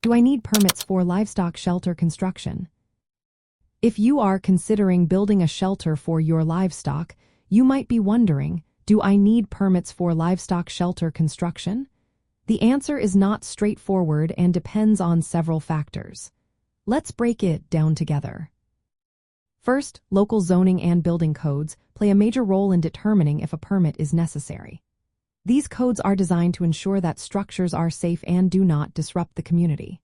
Do I need permits for livestock shelter construction? If you are considering building a shelter for your livestock, you might be wondering, do I need permits for livestock shelter construction? The answer is not straightforward and depends on several factors. Let's break it down together. First, local zoning and building codes play a major role in determining if a permit is necessary. These codes are designed to ensure that structures are safe and do not disrupt the community.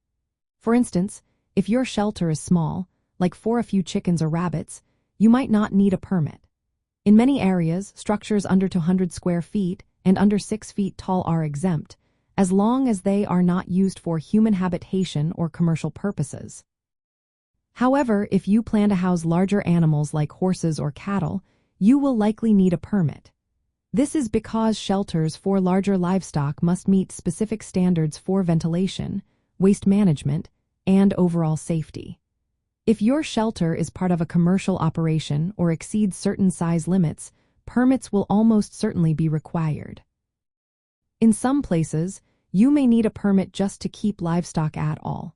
For instance, if your shelter is small, like for a few chickens or rabbits, you might not need a permit. In many areas, structures under 200 square feet and under 6 feet tall are exempt, as long as they are not used for human habitation or commercial purposes. However, if you plan to house larger animals like horses or cattle, you will likely need a permit. This is because shelters for larger livestock must meet specific standards for ventilation, waste management, and overall safety. If your shelter is part of a commercial operation or exceeds certain size limits, permits will almost certainly be required. In some places, you may need a permit just to keep livestock at all.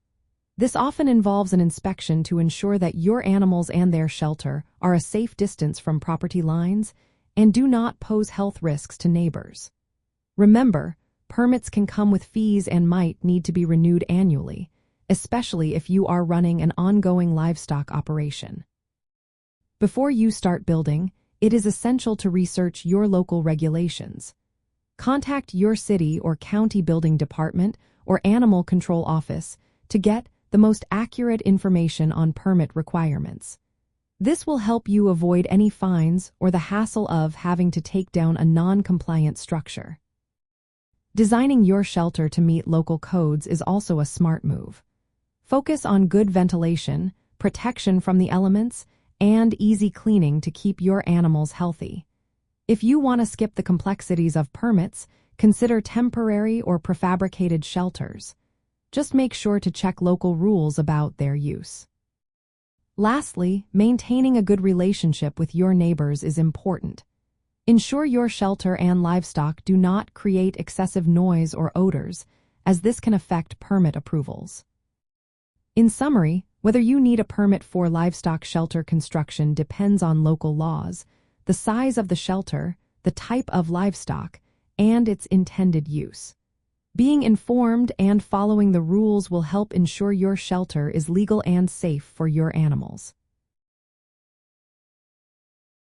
This often involves an inspection to ensure that your animals and their shelter are a safe distance from property lines and do not pose health risks to neighbors. Remember, permits can come with fees and might need to be renewed annually, especially if you are running an ongoing livestock operation. Before you start building, it is essential to research your local regulations. Contact your city or county building department or animal control office to get the most accurate information on permit requirements. This will help you avoid any fines or the hassle of having to take down a non-compliant structure. Designing your shelter to meet local codes is also a smart move. Focus on good ventilation, protection from the elements, and easy cleaning to keep your animals healthy. If you want to skip the complexities of permits, consider temporary or prefabricated shelters. Just make sure to check local rules about their use. Lastly, maintaining a good relationship with your neighbors is important. Ensure your shelter and livestock do not create excessive noise or odors, as this can affect permit approvals. In summary, whether you need a permit for livestock shelter construction depends on local laws, the size of the shelter, the type of livestock, and its intended use. Being informed and following the rules will help ensure your shelter is legal and safe for your animals.